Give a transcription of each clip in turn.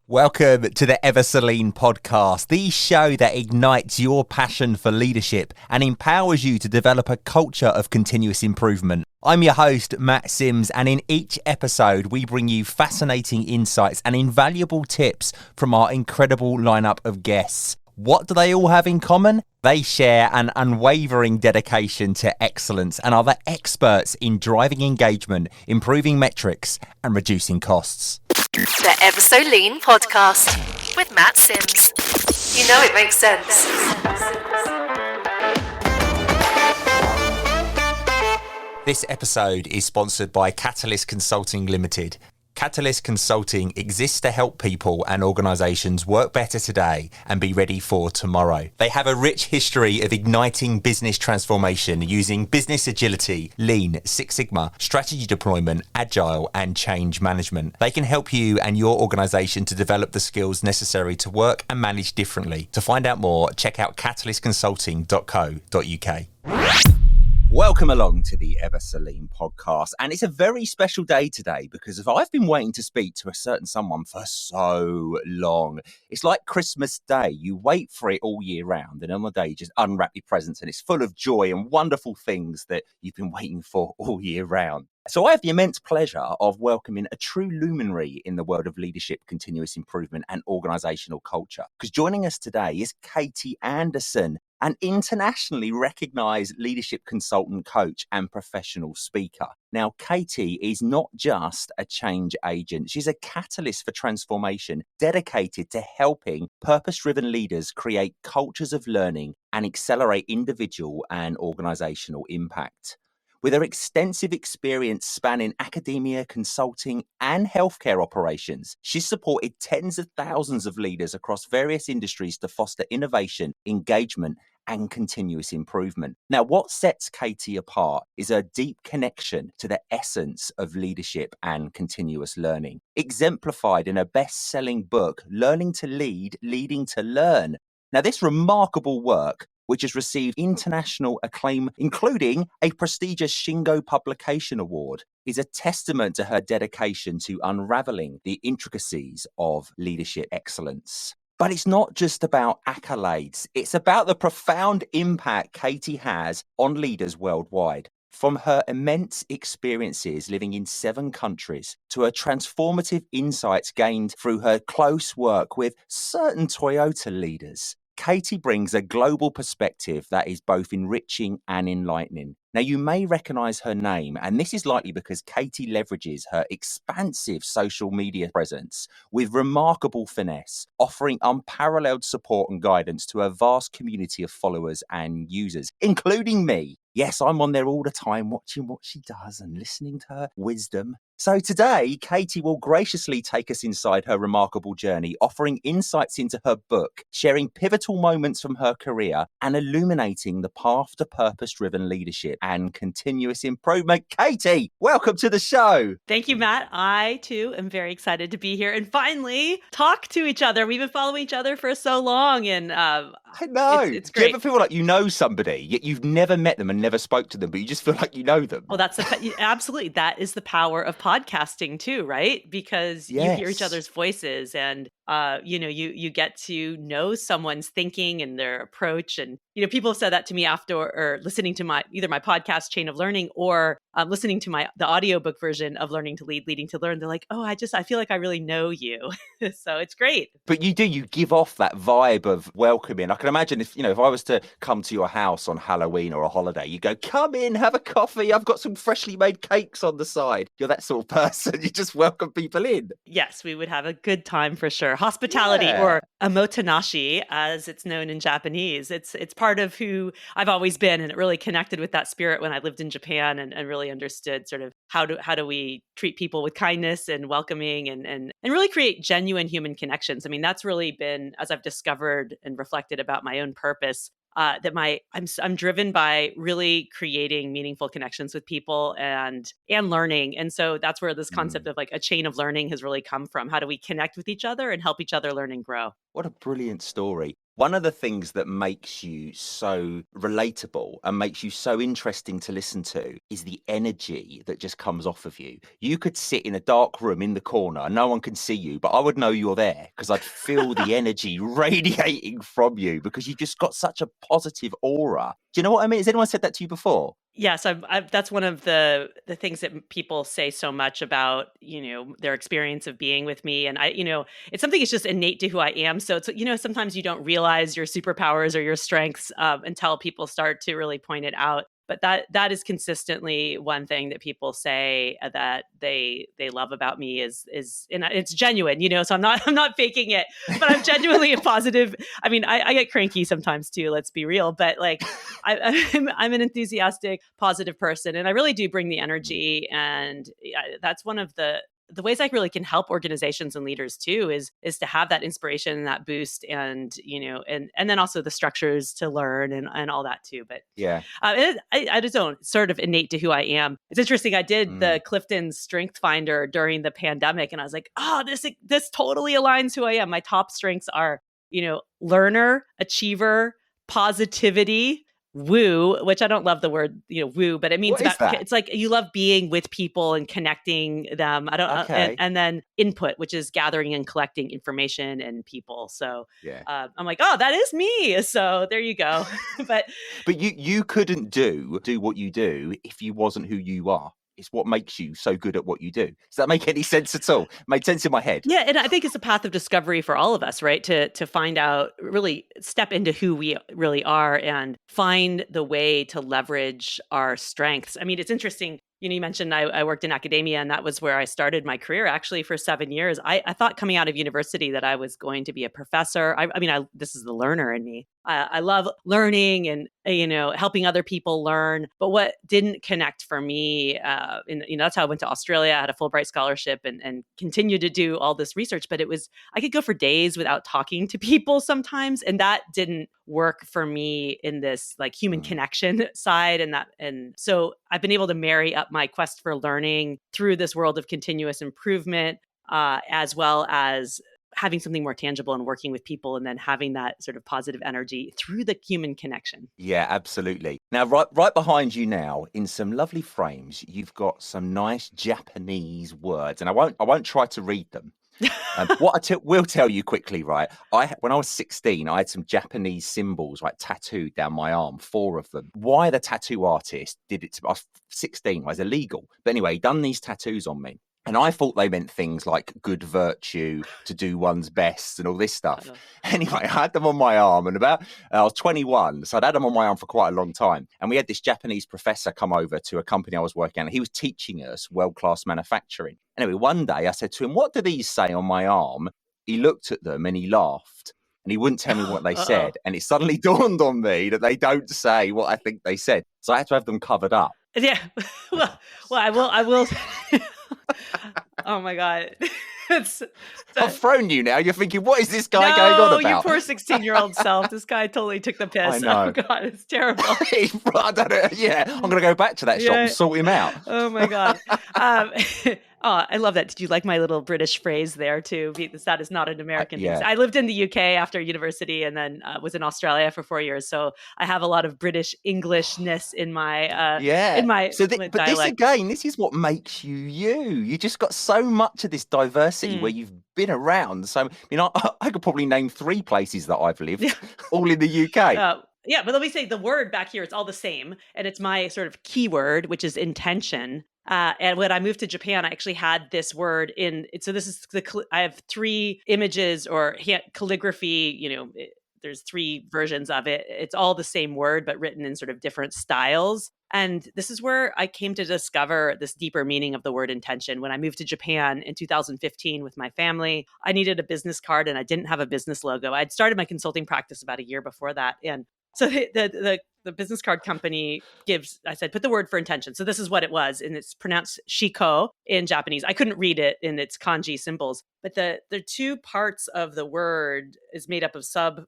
Welcome to the Everselling podcast, the show that ignites your passion for leadership and empowers you to develop a culture of continuous improvement. I'm your host, Matt Sims, and in each episode, we bring you fascinating insights and invaluable tips from our incredible lineup of guests. What do they all have in common? They share an unwavering dedication to excellence and are the experts in driving engagement, improving metrics, and reducing costs. The Everselling podcast with Matt Sims. You know it makes sense. This episode is sponsored by Catalyst Consulting Limited. Catalyst Consulting exists to help people and organisations work better today and be ready for tomorrow. They have a rich history of igniting business transformation using business agility, lean, Six Sigma, strategy deployment, agile and change management. They can help you and your organisation to develop the skills necessary to work and manage differently. To find out more, check out catalystconsulting.co.uk. Welcome along to the Everselling podcast, and it's a very special day today because I've been waiting to speak to a certain someone for so long. It's like Christmas Day. You wait for it all year round, and on the day you just unwrap your presents and it's full of joy and wonderful things that you've been waiting for all year round. So I have the immense pleasure of welcoming a true luminary in the world of leadership, continuous improvement and organisational culture. Because joining us today is Katie Anderson, an internationally recognised leadership consultant, coach and professional speaker. Now, Katie is not just a change agent. She's a catalyst for transformation, dedicated to helping purpose-driven leaders create cultures of learning and accelerate individual and organisational impact. With her extensive experience spanning academia, consulting, and healthcare operations, she's supported tens of thousands of leaders across various industries to foster innovation, engagement, and continuous improvement. Now, what sets Katie apart is her deep connection to the essence of leadership and continuous learning, exemplified in her best-selling book, Learning to Lead, Leading to Learn. Now, this remarkable work, which has received international acclaim, including a prestigious Shingo Publication Award, is a testament to her dedication to unraveling the intricacies of leadership excellence. But it's not just about accolades. It's about the profound impact Katie has on leaders worldwide. From her immense experiences living in 7 countries to her transformative insights gained through her close work with certain Toyota leaders, Katie brings a global perspective that is both enriching and enlightening. Now, you may recognize her name, and this is likely because Katie leverages her expansive social media presence with remarkable finesse, offering unparalleled support and guidance to a vast community of followers and users, including me. Yes, I'm on there all the time watching what she does and listening to her wisdom. So today, Katie will graciously take us inside her remarkable journey, offering insights into her book, sharing pivotal moments from her career, and illuminating the path to purpose-driven leadership and continuous improvement. Katie, welcome to the show. Thank you, Matt. I, too, am very excited to be here and finally talk to each other. We've been following each other for so long, and I know. It's great. Do you ever feel like you know somebody, yet you've never met them and never spoke to them, but you just feel like you know them? Well, absolutely. That is the power of podcasting too, right? Because you hear each other's voices and you get to know someone's thinking and their approach. And, people have said that to me after or listening to either my podcast Chain of Learning or listening to the audiobook version of Learning to Lead, Leading to Learn. They're like, oh, I feel like I really know you. So it's great. But you give off that vibe of welcoming. I can imagine if I was to come to your house on Halloween or a holiday, you go, come in, have a coffee. I've got some freshly made cakes on the side. You're that sort of person. You just welcome people in. Yes, we would have a good time for sure. Hospitality, or omotenashi, as it's known in Japanese. It's part of who I've always been, and it really connected with that spirit when I lived in Japan and really understood sort of how do we treat people with kindness and welcoming and really create genuine human connections. I mean, that's really been, as I've discovered and reflected about my own purpose, that I'm driven by really creating meaningful connections with people and learning. And so that's where this concept of like a chain of learning has really come from. How do we connect with each other and help each other learn and grow? What a brilliant story. One of the things that makes you so relatable and makes you so interesting to listen to is the energy that just comes off of you. You could sit in a dark room in the corner and no one can see you, but I would know you're there because I'd feel the energy radiating from you because you just got such a positive aura. Do you know what I mean? Has anyone said that to you before? Yes, that's one of the things that people say so much about, their experience of being with me. And it's something that's just innate to who I am. So it's, sometimes you don't realize your superpowers or your strengths until people start to really point it out. But that is consistently one thing that people say that they love about me is and it's genuine, so I'm not faking it, but I'm genuinely a positive. I mean, I get cranky sometimes too, let's be real, but like I'm an enthusiastic, positive person, and I really do bring the energy. And that's one of the ways I really can help organizations and leaders too is to have that inspiration and that boost, and and then also the structures to learn and all that too. But Yeah. I just don't sort of innate to who I am. It's interesting. I did the Clifton Strength Finder during the pandemic, and I was like, oh, this totally aligns who I am. My top strengths are, learner, achiever, positivity, woo, which I don't love the word, woo, but it means What is that? it's like you love being with people and connecting them. I don't, Okay. and then input, which is gathering and collecting information and people. So Yeah. I'm like, oh, that is me. So there you go. But you couldn't do what you do if you wasn't who you are. It's what makes you so good at what you do. Does that make any sense at all? Made sense in my head. yeah, and I think it's a path of discovery for all of us, right? To find out, really step into who we really are and find the way to leverage our strengths. I mean, it's interesting. You mentioned I worked in academia, and that was where I started my career actually for 7 years. I thought coming out of university that I was going to be a professor. This is the learner in me. I love learning and, helping other people learn. But what didn't connect for me, that's how I went to Australia. I had a Fulbright scholarship and continued to do all this research. But I could go for days without talking to people sometimes. And that didn't work for me in this like human connection side. And so I've been able to marry up my quest for learning through this world of continuous improvement, as well as having something more tangible and working with people, and then having that sort of positive energy through the human connection. Yeah, absolutely. Now, right behind you now, in some lovely frames, you've got some nice Japanese words, and I won't try to read them. What will tell you quickly, right? When I was 16, I had some Japanese symbols like tattooed down my arm, 4 of them. Why the tattoo artist did it? I was 16, it was illegal. But anyway, he done these tattoos on me. And I thought they meant things like good virtue, to do one's best, and all this stuff. Anyway, I had them on my arm, and I was 21, so I'd had them on my arm for quite a long time. And we had this Japanese professor come over to a company I was working at. He was teaching us world-class manufacturing. Anyway, one day I said to him, "What do these say on my arm?" He looked at them and he laughed. And he wouldn't tell me what they said. And it suddenly dawned on me that they don't say what I think they said. So I had to have them covered up. Yeah. Well, I will. Oh my God. I've thrown you now. You're thinking, what is this guy going on about? You poor 16-year-old self. This guy totally took the piss. I know. Oh God, it's terrible. I don't know. Yeah, I'm going to go back to that shop and sort him out. Oh my God. I love that. Did you like my little British phrase there too? That is not an American thing. I lived in the UK after university, and then was in Australia for 4 years. So I have a lot of British Englishness in my but dialect. this is what makes you you. You just got so much of this diversity where you've been around. So I could probably name 3 places that I've lived, all in the UK. Yeah, but let me say the word back here, it's all the same. And it's my sort of keyword, which is intention. And when I moved to Japan, I actually had this word in. So this is I have 3 images or calligraphy, there's 3 versions of it. It's all the same word, but written in sort of different styles. And this is where I came to discover this deeper meaning of the word intention. When I moved to Japan in 2015 with my family, I needed a business card and I didn't have a business logo. I'd started my consulting practice about a year before that. And so the business card company I said, put the word for intention. So this is what it was. And it's pronounced shiko in Japanese. I couldn't read it in its kanji symbols, but the 2 parts of the word is made up of sub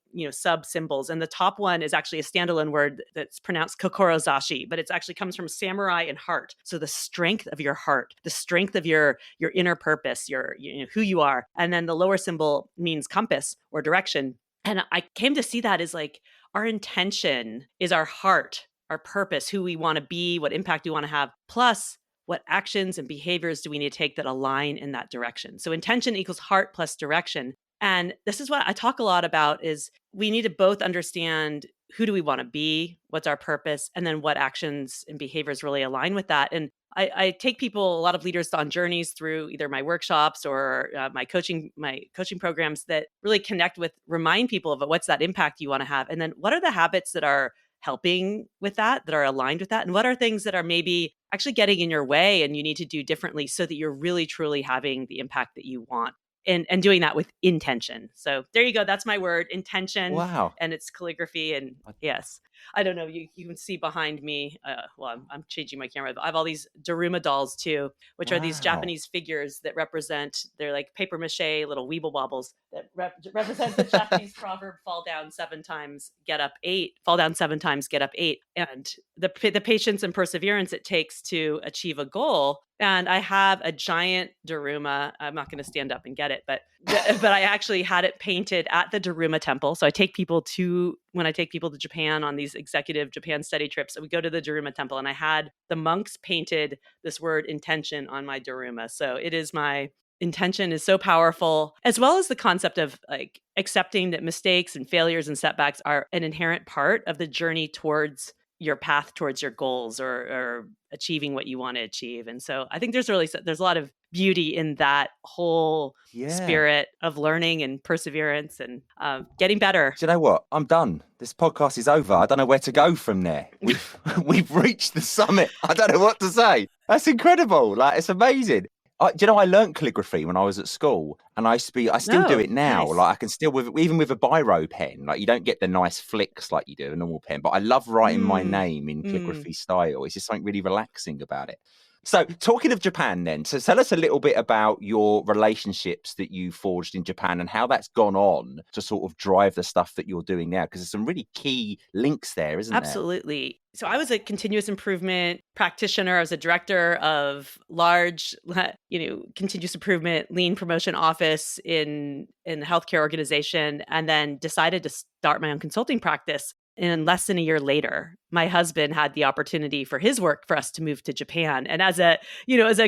symbols. And the top one is actually a standalone word that's pronounced kokorozashi, but it actually comes from samurai and heart. So the strength of your heart, the strength of your inner purpose, who you are. And then the lower symbol means compass or direction. And I came to see that as like our intention is our heart, our purpose, who we want to be, what impact we want to have, plus what actions and behaviors do we need to take that align in that direction. So intention equals heart plus direction. And this is what I talk a lot about is we need to both understand who do we want to be, what's our purpose, and then what actions and behaviors really align with that. And I take people, a lot of leaders, on journeys through either my workshops or my coaching programs that really connect with, remind people of what's that impact you want to have, and then what are the habits that are helping with that are aligned with that, and what are things that are maybe actually getting in your way and you need to do differently so that you're really truly having the impact that you want. And doing that with intention. So there you go. That's my word, intention. Wow. And it's calligraphy. And yes, I don't know. You can see behind me. I'm changing my camera. I have all these Daruma dolls too, which are these Japanese figures that represent, they're like paper mache little weeble wobbles that represent the Japanese proverb, fall down 7 times, get up 8, fall down 7 times, get up 8. And the patience and perseverance it takes to achieve a goal. And I have a giant Daruma. I'm not going to stand up and get it, but I actually had it painted at the Daruma temple. So when I take people to Japan on these executive Japan study trips, we go to the Daruma temple, and I had the monks painted this word intention on my Daruma. So it is my intention is so powerful, as well as the concept of like accepting that mistakes and failures and setbacks are an inherent part of the journey towards your path towards your goals or achieving what you want to achieve. And so I think there's a lot of beauty in that whole spirit of learning and perseverance and getting better. Do you know what? I'm done. This podcast is over. I don't know where to go from there. We've reached the summit. I don't know what to say. That's incredible. Like, it's amazing. Do you know, I learned calligraphy when I was at school, and I still do it now. Nice. Like, I can still, even with a biro pen, like, you don't get the nice flicks like you do a normal pen, but I love writing my name in calligraphy style. It's just something really relaxing about it. So talking of Japan then, so tell us a little bit about your relationships that you forged in Japan and how that's gone on to sort of drive the stuff that you're doing now, because there's some really key links there, isn't there? Absolutely. So I was a continuous improvement practitioner. I was a director of large, continuous improvement, lean promotion office in a healthcare organization, and then decided to start my own consulting practice. And less than a year later, my husband had the opportunity for his work for us to move to Japan. And as a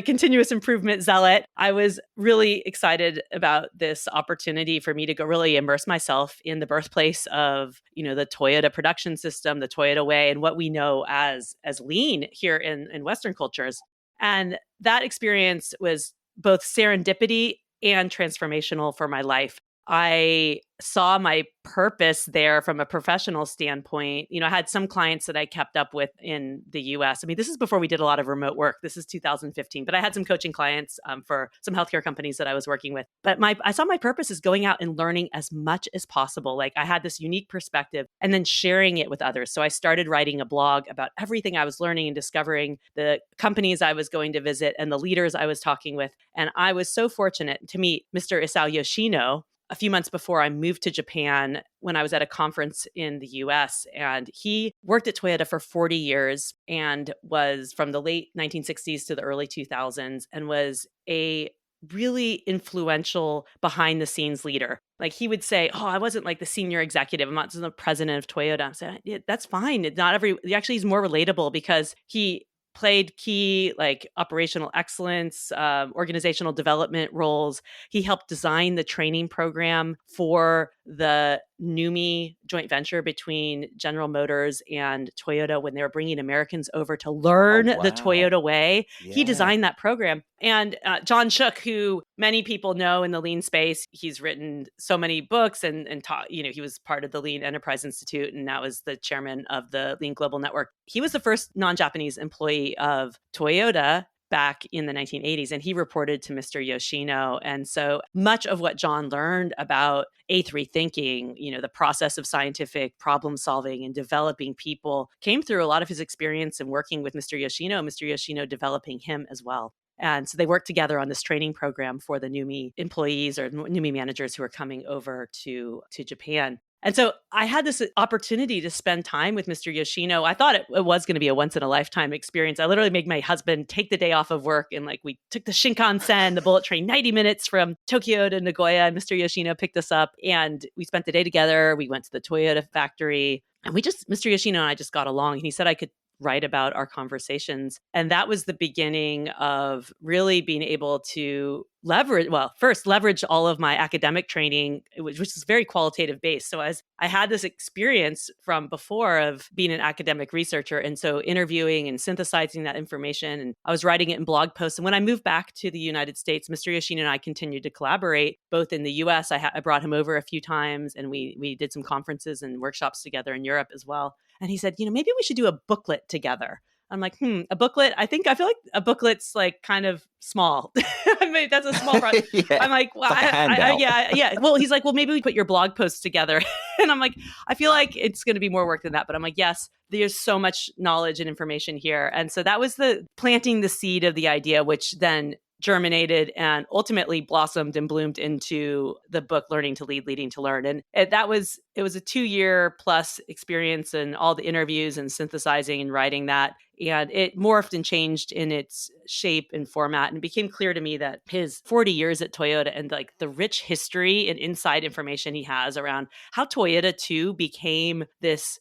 continuous improvement zealot, I was really excited about this opportunity for me to go really immerse myself in the birthplace of, the Toyota production system, the Toyota way, and what we know as lean here in Western cultures. And that experience was both serendipity and transformational for my life. I saw my purpose there from a professional standpoint. I had some clients that I kept up with in the US. I mean, this is before we did a lot of remote work. This is 2015, but I had some coaching clients for some healthcare companies that I was working with. But I saw my purpose as going out and learning as much as possible. Like, I had this unique perspective and then sharing it with others. So I started writing a blog about everything I was learning and discovering, the companies I was going to visit and the leaders I was talking with. And I was so fortunate to meet Mr. Yoshino a few months before I moved to Japan when I was at a conference in the US. And he worked at Toyota for 40 years and was from the late 1960s to the early 2000s and was a really influential behind the scenes leader. Like, he would say, I wasn't like the senior executive. I'm not the president of Toyota. I said, yeah, that's fine. Actually, he's more relatable because he played key like operational excellence, organizational development roles. He helped design the training program for the NUMMI joint venture between General Motors and Toyota when they were bringing Americans over to learn the Toyota way. Yeah. He designed that program. And John Shook, who many people know in the lean space, he's written so many books and taught, he was part of the Lean Enterprise Institute and now is the chairman of the Lean Global Network. He was the first non-Japanese employee of Toyota back in the 1980s, and he reported to Mr. Yoshino. And so much of what John learned about A3 thinking, the process of scientific problem solving and developing people, came through a lot of his experience in working with Mr. Yoshino developing him as well. And so they worked together on this training program for the NUMMI employees or NUMMI managers who are coming over to Japan. And so I had this opportunity to spend time with Mr. Yoshino. I thought it was going to be a once in a lifetime experience. I literally made my husband take the day off of work, and like we took the Shinkansen, the bullet train, 90 minutes from Tokyo to Nagoya. And Mr. Yoshino picked us up and we spent the day together. We went to the Toyota factory and Mr. Yoshino and I just got along. And he said I could write about our conversations. And that was the beginning of really being able to leverage all of my academic training, which is very qualitative based. So as I had this experience from before of being an academic researcher, and so interviewing and synthesizing that information, and I was writing it in blog posts. And when I moved back to the United States, Mr. Yoshino and I continued to collaborate both in the US. I brought him over a few times and we did some conferences and workshops together in Europe as well. And he said, maybe we should do a booklet together. I'm like, a booklet? I feel like a booklet's like kind of small. I mean, that's a small project. Yeah, I'm like, well, it's like a handout. yeah. Well, he's like, well, maybe we put your blog posts together. And I'm like, I feel like it's going to be more work than that. But I'm like, yes, there's so much knowledge and information here. And so that was the planting the seed of the idea, which then germinated and ultimately blossomed and bloomed into the book Learning to Lead, Leading to Learn. And it was a 2-year plus experience and all the interviews and synthesizing and writing that. And it morphed and changed in its shape and format. And it became clear to me that his 40 years at Toyota and like the rich history and inside information he has around how Toyota too became this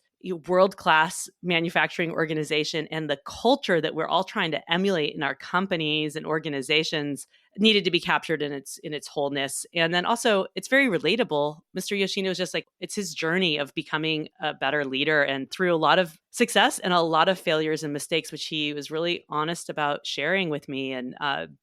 world-class manufacturing organization and the culture that we're all trying to emulate in our companies and organizations needed to be captured in its wholeness. And then also it's very relatable. Mr. Yoshino is just like, it's his journey of becoming a better leader and through a lot of success and a lot of failures and mistakes, which he was really honest about sharing with me. And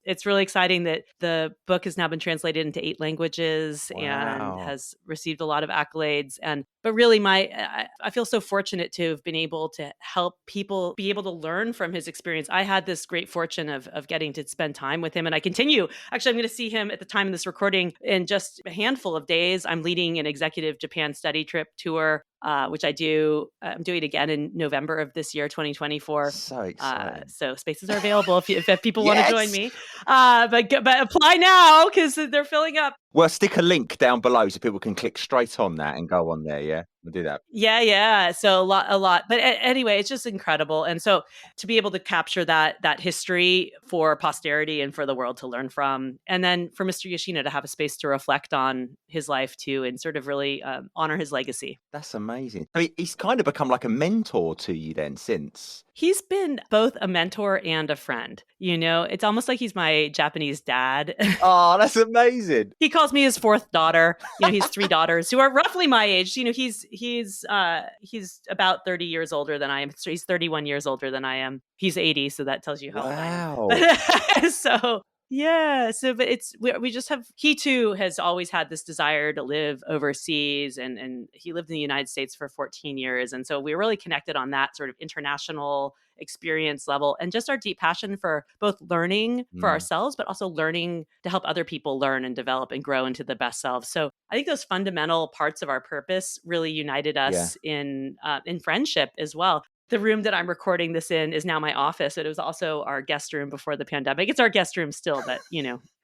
it's really exciting that the book has now been translated into 8 languages and has received a lot of accolades. But really I feel so fortunate to have been able to help people be able to learn from his experience. I had this great fortune of getting to spend time with him, and I continue. Actually, I'm going to see him at the time of this recording in just a handful of days. I'm leading an executive Japan study trip tour, which I'm doing again in November of this year, 2024. So exciting. So spaces are available if people want to join me. But apply now because they're filling up. Well, stick a link down below so people can click straight on that and go on there. Yeah, we'll do that. Yeah. So a lot. But anyway, it's just incredible. And so to be able to capture that history for posterity and for the world to learn from, and then for Mr. Yoshino to have a space to reflect on his life too, and sort of really honor his legacy. That's amazing. I mean, he's kind of become like a mentor to you then since. He's been both a mentor and a friend. It's almost like he's my Japanese dad. Oh, that's amazing. He calls me his 4th daughter. He has 3 daughters who are roughly my age. He's about 30 years older than I am. So he's 31 years older than I am. He's 80, so that tells you how old I am. So yeah. So, but we just have, he too has always had this desire to live overseas and he lived in the United States for 14 years. And so we're really connected on that sort of international experience level and just our deep passion for both learning for ourselves, but also learning to help other people learn and develop and grow into the best selves. So I think those fundamental parts of our purpose really united us in friendship as well. The room that I'm recording this in is now my office. It was also our guest room before the pandemic. It's our guest room still, but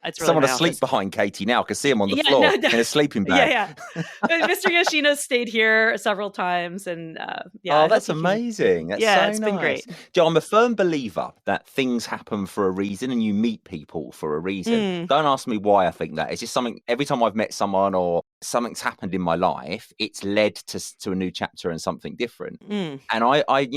it's really someone my asleep office. Behind Katie now. I can see him on the floor in a sleeping bag. Yeah. But Mr. Yoshino stayed here several times, and that's amazing. That's so it's been great. Joe, I'm a firm believer that things happen for a reason, and you meet people for a reason. Don't ask me why I think that. It's just something. Every time I've met someone or something's happened in my life, it's led to a new chapter and something different. And I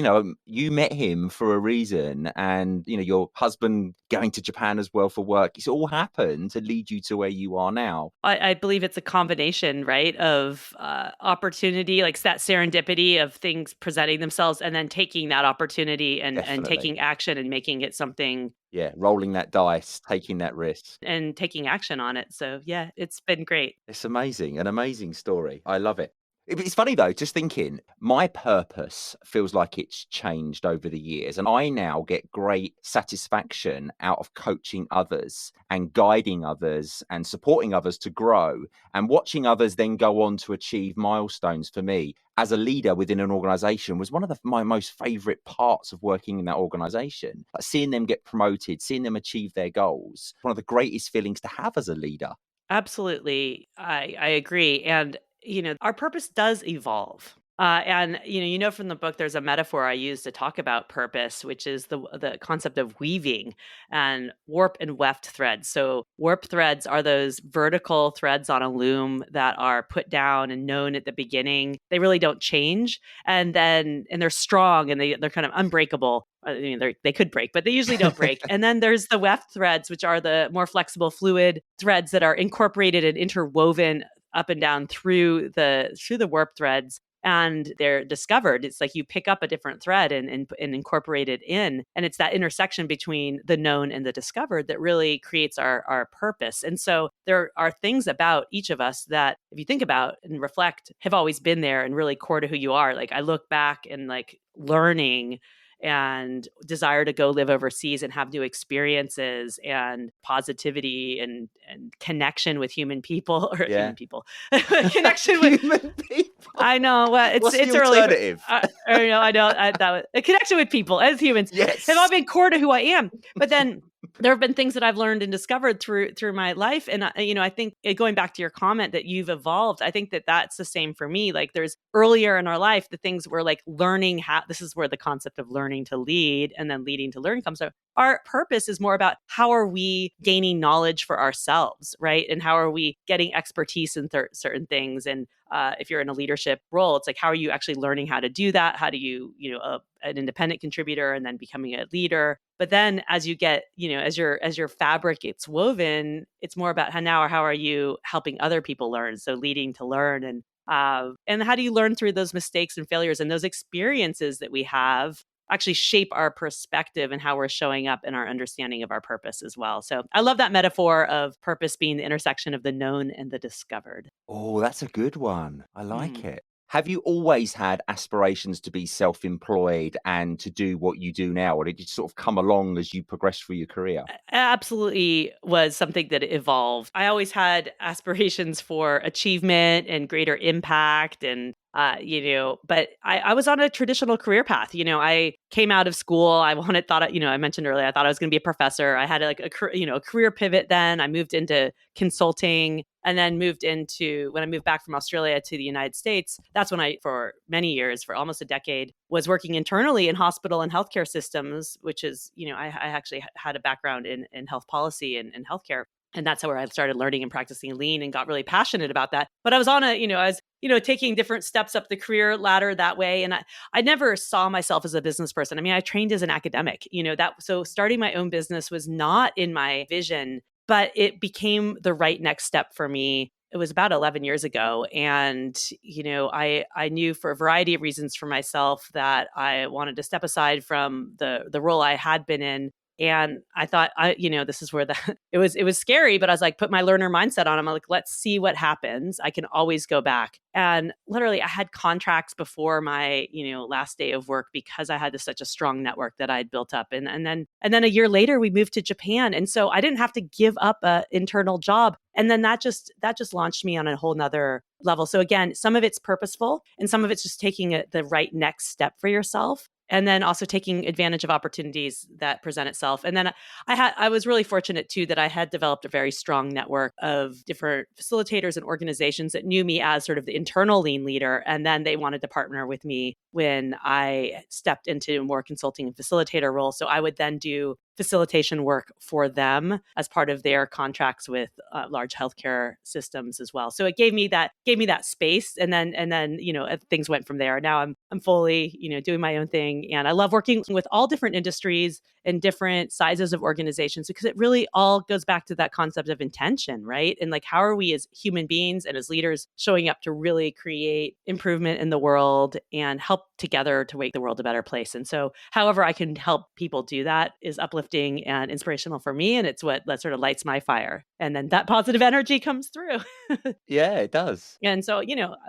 you met him for a reason, and your husband going to Japan as well for work. It's all happened to lead you to where you are now. I believe it's a combination, right, of opportunity, like that serendipity of things presenting themselves, and then taking that opportunity and taking action and making it something. Yeah, rolling that dice, taking that risk. And taking action on it. So yeah, it's been great. It's amazing, an amazing story. I love it. It's funny though, just thinking, my purpose feels like it's changed over the years. And I now get great satisfaction out of coaching others and guiding others and supporting others to grow and watching others then go on to achieve milestones. For me, as a leader within an organization, was one of my most favorite parts of working in that organization. Like seeing them get promoted, seeing them achieve their goals, one of the greatest feelings to have as a leader. Absolutely. I agree. And our purpose does evolve. And from the book, there's a metaphor I use to talk about purpose, which is the concept of weaving and warp and weft threads. So warp threads are those vertical threads on a loom that are put down and known at the beginning. They really don't change, and they're strong and they're kind of unbreakable. They could break, but they usually don't break. And then there's the weft threads, which are the more flexible, fluid threads that are incorporated and interwoven up and down through the warp threads, and they're discovered. It's like you pick up a different thread and incorporate it in. And it's that intersection between the known and the discovered that really creates our purpose. And so there are things about each of us that, if you think about and reflect, have always been there and really core to who you are. Like I look back and like learning and desire to go live overseas and have new experiences and positivity and connection with human people or human people connection with human people. I know. Well, What's it's the alternative? I know that was a connection with people as humans. Yes, have all been core to who I am. But then there have been things that I've learned and discovered through my life, and I think going back to your comment that you've evolved, I think that that's the same for me. Like there's earlier in our life, the things we're like learning how. This is where the concept of learning to lead and then leading to learn comes. So our purpose is more about how are we gaining knowledge for ourselves, right? And how are we getting expertise in certain things? And if you're in a leadership role, it's like, how are you actually learning how to do that? How do you, an independent contributor and then becoming a leader? But then as you get, as your fabric gets woven, it's more about how are you helping other people learn? So leading to learn, and how do you learn through those mistakes and failures and those experiences that we have actually shape our perspective and how we're showing up in our understanding of our purpose as well. So I love that metaphor of purpose being the intersection of the known and the discovered. Oh, that's a good one. I like it. Have you always had aspirations to be self-employed and to do what you do now? Or did it sort of come along as you progressed through your career? Absolutely was something that evolved. I always had aspirations for achievement and greater impact and but I was on a traditional career path. I came out of school. I mentioned earlier, I thought I was going to be a professor. I had a career pivot. Then I moved into consulting, and then when I moved back from Australia to the United States, that's when for many years, for almost a decade, was working internally in hospital and healthcare systems, which is, I actually had a background in health policy and healthcare. And that's where I started learning and practicing lean and got really passionate about that. But I was taking different steps up the career ladder that way. And I never saw myself as a business person. I mean, I trained as an academic, so starting my own business was not in my vision, but it became the right next step for me. It was about 11 years ago. And, I knew for a variety of reasons for myself that I wanted to step aside from the role I had been in. And I thought, this is where it was scary, but I was like, put my learner mindset on. I'm like, let's see what happens. I can always go back. And literally I had contracts before my, last day of work because I had such a strong network that I had built up. And then a year later we moved to Japan. And so I didn't have to give up an internal job. And then that just launched me on a whole nother level. So again, some of it's purposeful and some of it's just taking the right next step for yourself. And then also taking advantage of opportunities that present itself. And then I was really fortunate too that I had developed a very strong network of different facilitators and organizations that knew me as sort of the internal lean leader. And then they wanted to partner with me when I stepped into a more consulting and facilitator role. So I would then do facilitation work for them as part of their contracts with large healthcare systems as well. So it gave me that space, and then things went from there. Now I'm fully doing my own thing, and I love working with all different industries and different sizes of organizations because it really all goes back to that concept of intention, right? And like, how are we as human beings and as leaders showing up to really create improvement in the world and help together to make the world a better place? And so, however I can help people do that is uplifting and inspirational for me. And it's what sort of lights my fire. And then that positive energy comes through. Yeah, it does. And so,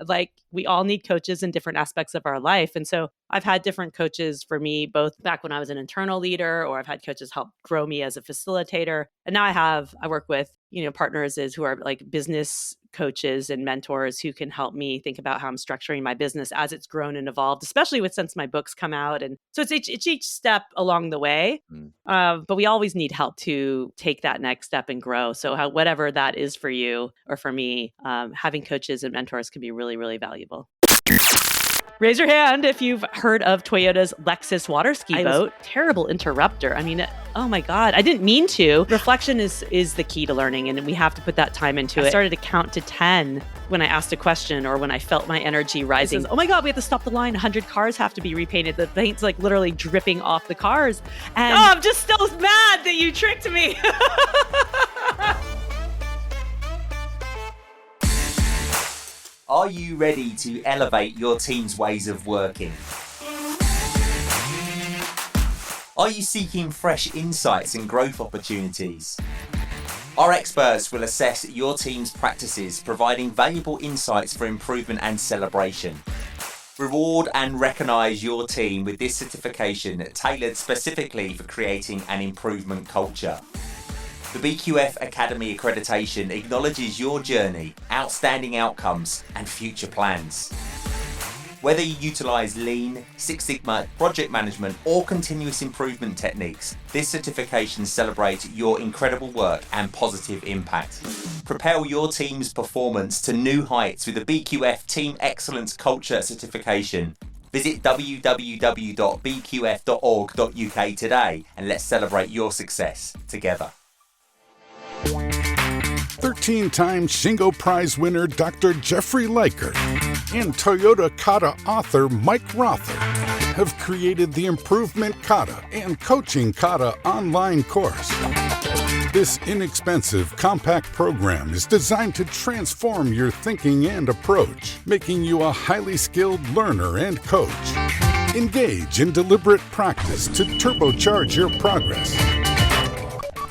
like we all need coaches in different aspects of our life. And so I've had different coaches for me, both back when I was an internal leader, or I've had coaches help grow me as a facilitator. And now I work with, partners who are like business coaches and mentors who can help me think about how I'm structuring my business as it's grown and evolved, especially since my books come out. And so it's each step along the way. But we always need help to take that next step and grow. So whatever that is for you or for me, having coaches and mentors can be really, really valuable. Raise your hand if you've heard of Toyota's Lexus water ski boat. Terrible interrupter. I mean, oh my God, I didn't mean to. Reflection is the key to learning, and we have to put that time into it. I started to count to 10 when I asked a question or when I felt my energy rising. Oh my God, we have to stop the line. 100 cars have to be repainted. The paint's like literally dripping off the cars. And I'm just still mad that you tricked me. Are you ready to elevate your team's ways of working? Are you seeking fresh insights and growth opportunities? Our experts will assess your team's practices, providing valuable insights for improvement and celebration. Reward and recognise your team with this certification tailored specifically for creating an improvement culture. The BQF Academy accreditation acknowledges your journey, outstanding outcomes, and future plans. Whether you utilise Lean, Six Sigma, project management, or continuous improvement techniques, this certification celebrates your incredible work and positive impact. Propel your team's performance to new heights with the BQF Team Excellence Culture certification. Visit www.bqf.org.uk today and let's celebrate your success together. 13-time Shingo Prize winner Dr. Jeffrey Leiker and Toyota Kata author Mike Rother have created the Improvement Kata and Coaching Kata online course. This inexpensive, compact program is designed to transform your thinking and approach, making you a highly skilled learner and coach. Engage in deliberate practice to turbocharge your progress.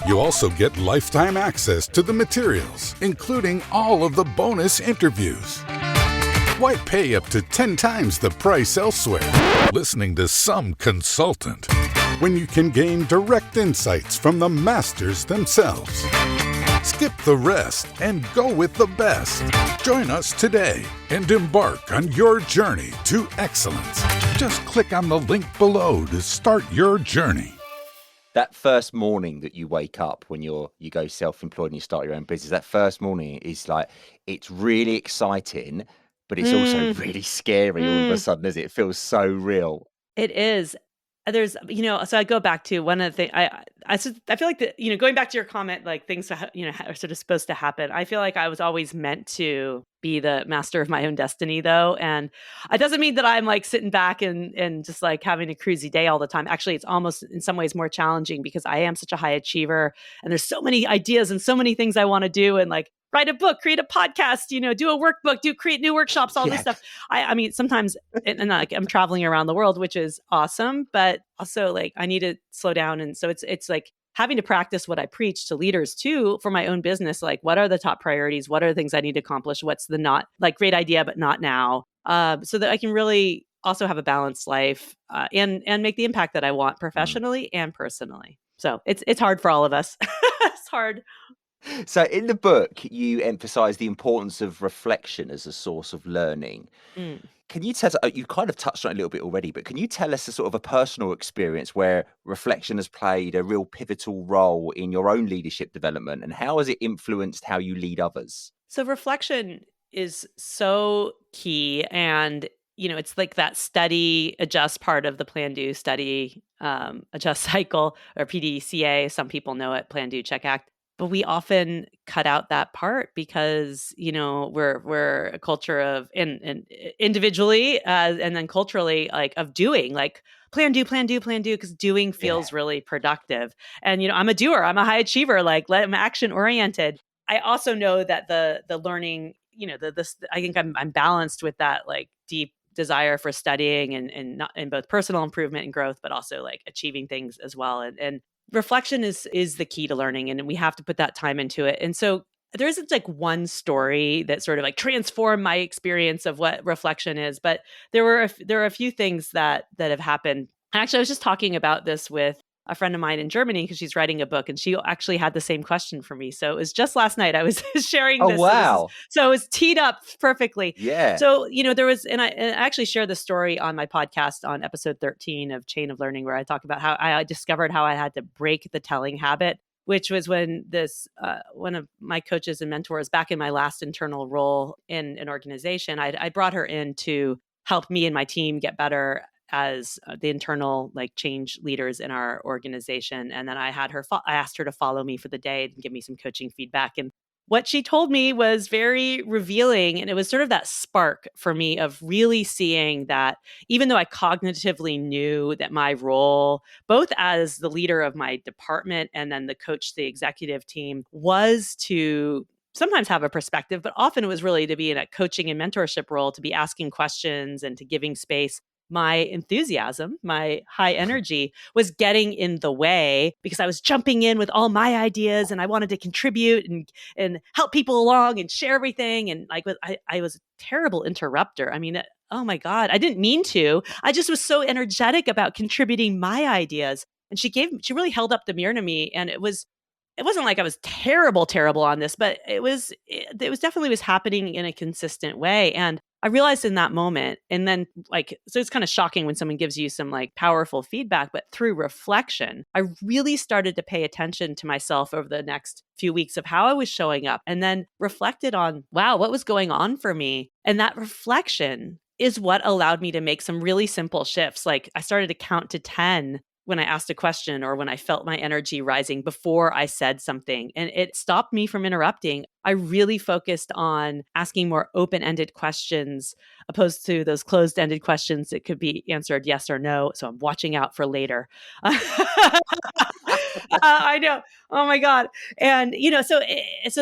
You also get lifetime access to the materials, including all of the bonus interviews. Why pay up to 10 times the price elsewhere, listening to some consultant, when you can gain direct insights from the masters themselves? Skip the rest and go with the best. Join us today and embark on your journey to excellence. Just click on the link below to start your journey. That first morning that you wake up when you go self-employed and you start your own business, that first morning is like, it's really exciting, but it's also really scary all of a sudden, isn't it? It feels so real. It is. There's, so I go back to one of the things, I feel like going back to your comment, like things, are sort of supposed to happen. I feel like I was always meant to be the master of my own destiny though. And it doesn't mean that I'm like sitting back and just like having a cruisy day all the time. Actually, it's almost in some ways more challenging because I am such a high achiever and there's so many ideas and so many things I want to do and like write a book, create a podcast, do a workbook, create new workshops, all this stuff. I mean, sometimes and like I'm traveling around the world, which is awesome, but also like I need to slow down. And so it's like having to practice what I preach to leaders too for my own business. Like, what are the top priorities? What are the things I need to accomplish? What's the not like great idea, but not now, so that I can really also have a balanced life and make the impact that I want professionally and personally. So it's hard for all of us. It's hard. So in the book, you emphasize the importance of reflection as a source of learning. Can you tell us, you kind of touched on it a little bit already, but can you tell us a sort of a personal experience where reflection has played a real pivotal role in your own leadership development and how has it influenced how you lead others? So reflection is so key. And, it's like that study adjust part of the plan, do, study, adjust cycle, or PDCA. Some people know it, plan, do, check, act. But we often cut out that part because, we're a culture of, and individually and then culturally, like of doing, like plan, do, because doing feels really productive. And, I'm a doer, I'm a high achiever, like I'm action oriented. I also know that the learning, I think I'm balanced with that like deep desire for studying and not in both personal improvement and growth, but also like achieving things as well. And reflection is the key to learning, and we have to put that time into it. And so there isn't like one story that sort of like transformed my experience of what reflection is, but there are a few things that have happened. And actually, I was just talking about this with a friend of mine in Germany because she's writing a book, and she actually had the same question for me. So it was just last night I was sharing Oh, this. wow. So it was teed up perfectly. Yeah. So, there was, and I actually share the story on my podcast on episode 13 of Chain of Learning, where I talk about how I discovered how I had to break the telling habit, which was when one of my coaches and mentors back in my last internal role in an organization, I brought her in to help me and my team get better as the internal like change leaders in our organization. And then I asked her to follow me for the day and give me some coaching feedback. And what she told me was very revealing. And it was sort of that spark for me of really seeing that even though I cognitively knew that my role, both as the leader of my department and then the coach, the executive team, was to sometimes have a perspective, but often it was really to be in a coaching and mentorship role, to be asking questions and to giving space. My enthusiasm, my high energy was getting in the way because I was jumping in with all my ideas and I wanted to contribute and help people along and share everything. And like, I was a terrible interrupter. I mean, oh my God, I didn't mean to. I just was so energetic about contributing my ideas. And she really held up the mirror to me. And it wasn't like I was terrible on this, but it was definitely was happening in a consistent way. And I realized in that moment, and then so it's kind of shocking when someone gives you some like powerful feedback, but through reflection, I really started to pay attention to myself over the next few weeks of how I was showing up, and then reflected on, wow, what was going on for me? And that reflection is what allowed me to make some really simple shifts. Like I started to count to 10 when I asked a question or when I felt my energy rising before I said something. And it stopped me from interrupting. I really focused on asking more open-ended questions opposed to those closed-ended questions that could be answered yes or no. So I'm watching out for later. I know. Oh my God. And, so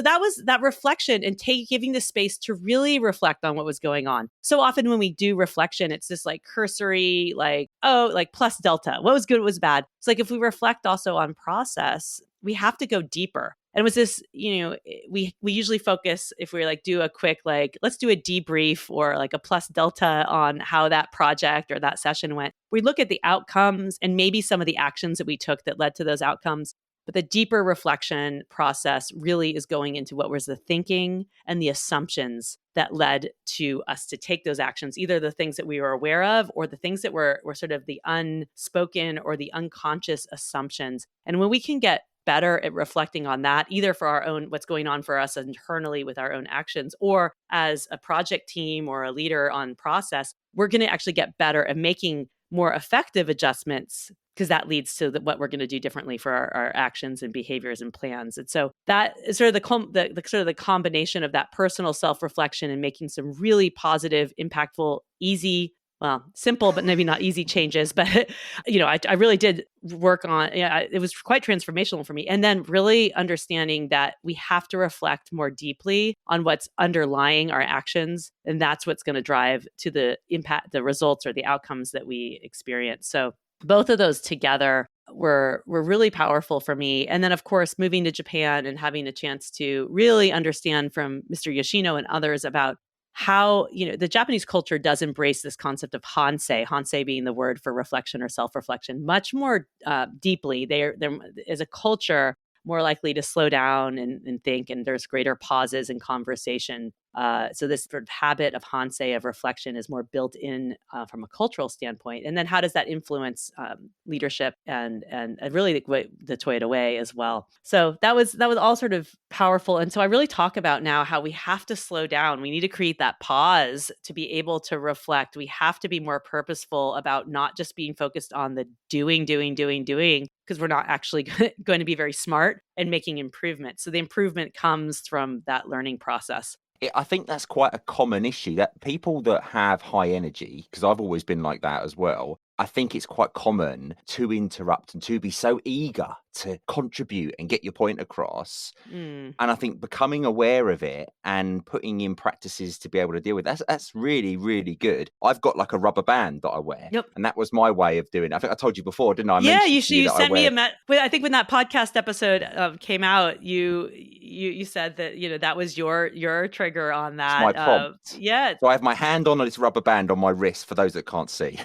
that was that reflection and giving the space to really reflect on what was going on. So often when we do reflection, it's this like cursory, like, oh, like plus delta. What was good? What was bad? It's like if we reflect also on process, we have to go deeper. And it was this, we usually focus, if we like do a quick, like, let's do a debrief or like a plus delta on how that project or that session went. We look at the outcomes and maybe some of the actions that we took that led to those outcomes. But the deeper reflection process really is going into what was the thinking and the assumptions that led to us to take those actions, either the things that we were aware of or the things that were sort of the unspoken or the unconscious assumptions. And when we can get better at reflecting on that, either for our own, what's going on for us internally with our own actions, or as a project team or a leader on process, we're going to actually get better at making more effective adjustments, because that leads to what we're going to do differently for our actions and behaviors and plans. And so that is sort of the combination of that personal self-reflection and making some really positive, impactful, easy, well, simple, but maybe not easy changes. But, I really did work on, it was quite transformational for me. And then really understanding that we have to reflect more deeply on what's underlying our actions. And that's what's going to drive to the impact, the results or the outcomes that we experience. So both of those together were really powerful for me. And then, of course, moving to Japan and having a chance to really understand from Mr. Yoshino and others about how, the Japanese culture does embrace this concept of hansei being the word for reflection or self-reflection, much more deeply. They're as a culture more likely to slow down and think, and there's greater pauses in conversation. So this sort of habit of hansei, of reflection, is more built in from a cultural standpoint. And then how does that influence leadership and really the Toyota way as well? So that was all sort of powerful. And so I really talk about now how we have to slow down. We need to create that pause to be able to reflect. We have to be more purposeful about not just being focused on the doing, because we're not actually going to be very smart and making improvement. So the improvement comes from that learning process. I think that's quite a common issue, that people that have high energy, because I've always been like that as well, I think it's quite common to interrupt and to be so eager to contribute and get your point across. Mm. And I think becoming aware of it and putting in practices to be able to deal with that's really, really good. I've got like a rubber band that I wear. Yep. And that was my way of doing it. I think I told you before, didn't I? I Yeah, mentioned you to you that I sent me wear... I think when that podcast episode came out, you said that, you know, that was your trigger on that. It's my prompt. Yeah. So I have my hand on this rubber band on my wrist for those that can't see.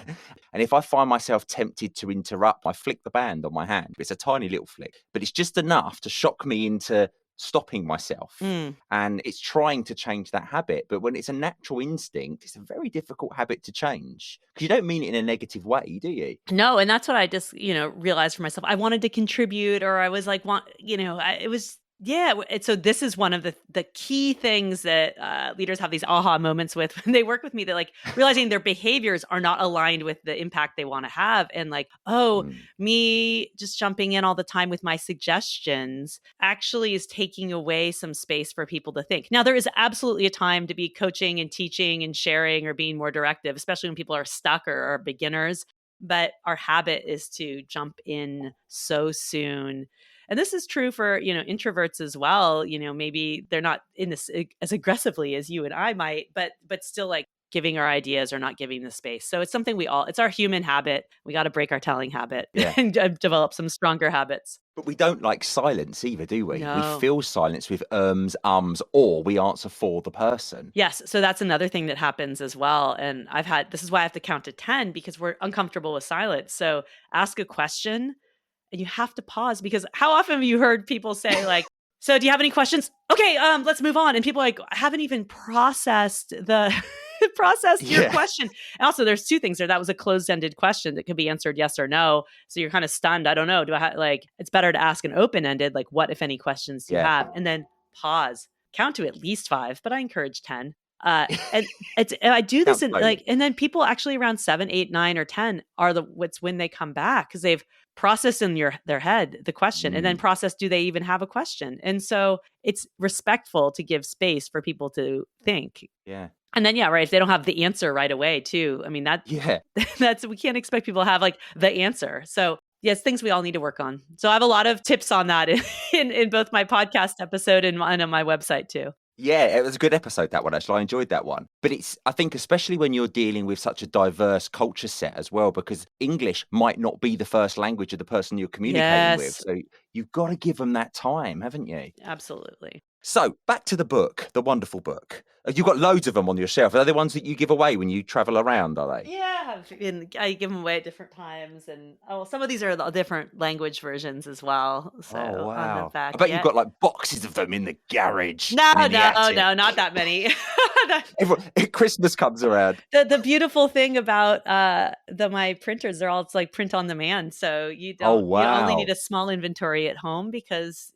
And if I find myself tempted to interrupt, I flick the band on my hand. It's a tiny little flick, but it's just enough to shock me into stopping myself. And it's trying to change that habit. But when it's a natural instinct, it's a very difficult habit to change because you don't mean it in a negative way, do you? No, and that's what I just, you know, realized for myself. I wanted to contribute, or I was like, it was. Yeah. And so this is one of the key things that leaders have these aha moments with when they work with me, that like realizing their behaviors are not aligned with the impact they want to have. And like, me just jumping in all the time with my suggestions actually is taking away some space for people to think. Now, there is absolutely a time to be coaching and teaching and sharing or being more directive, especially when people are stuck or are beginners. But our habit is to jump in so soon. And this is true for, you know, introverts as well. You know, maybe they're not in this as aggressively as you and I might, but still like giving our ideas or not giving the space. So it's something it's our human habit. We got to break our telling habit and develop some stronger habits. But we don't like silence either, do we? No. We fill silence with ums, or we answer for the person. Yes. So that's another thing that happens as well. And this is why I have to count to 10, because we're uncomfortable with silence. So ask a question. And you have to pause, because how often have you heard people say like, so do you have any questions? Okay, let's move on. And people are like, I haven't even processed your question. And also there's two things there. That was a closed-ended question that could be answered yes or no. So you're kind of stunned. I don't know. Do I have it's better to ask an open-ended, like what, if any, questions do you have? And then pause, count to at least 5, but I encourage 10. And I do this and then people actually around 7, 8, 9, or 10 are what's when they come back, because they've processed in their head the question and then process, do they even have a question? And so it's respectful to give space for people to think. Yeah. And then, if they don't have the answer right away too, I mean, we can't expect people to have like the answer. So yes, things we all need to work on. So I have a lot of tips on that in both my podcast episode and on my website too. Yeah, it was a good episode, that one, actually. I enjoyed that one. But I think, especially when you're dealing with such a diverse culture set as well, because English might not be the first language of the person you're communicating with. So you've got to give them that time, haven't you? Absolutely. So back to the book, the wonderful book. You've got loads of them on your shelf. Are they the ones that you give away when you travel around, are they? Yeah, I give them away at different times. And some of these are the different language versions as well. So wow. On the back, I bet you've got like boxes of them in the garage. No, not that many. Christmas comes around. The beautiful thing about my printers, they're all, it's like print on demand. So you don't, you only need a small inventory at home, because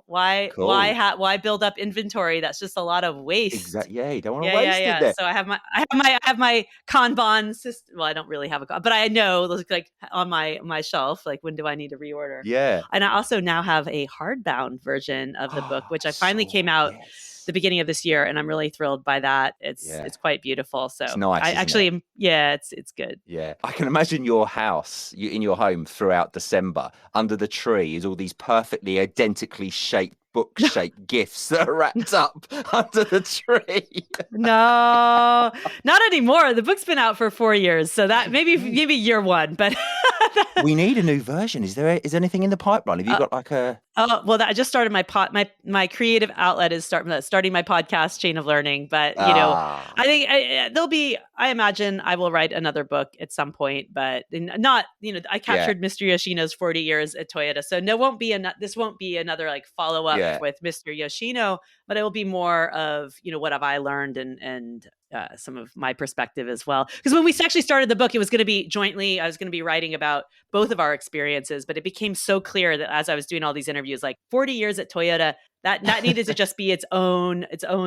why build up inventory? That's just a lot of waste. Exactly. Yeah, you don't want to waste it there. So I have my Kanban system. Well, I don't really have but I know, like on my shelf, like when do I need to reorder? Yeah. And I also now have a hardbound version of the book, which I finally came out the beginning of this year, and I'm really thrilled by that. It's quite beautiful. So it's nice, it's good. Yeah, I can imagine your house, in your home throughout December, under the tree is all these perfectly identically shaped book-shaped gifts that are wrapped up under the tree. No, not anymore. The book's been out for 4 years, so that maybe year one, but we need a new version. Is there anything in the pipeline? Have you got like a? I just started my creative outlet is starting my podcast, Chain of Learning. But I think I imagine I will write another book at some point, but not. I captured Mr Yoshino's 40 years at Toyota, so this won't be another like follow up with Mr Yoshino, but it will be more of what have I learned and some of my perspective as well. Because when we actually started the book, it was going to be jointly. I was going to be writing about both of our experiences, but it became so clear that as I was doing all these interviews, like 40 years at Toyota, that needed to just be its own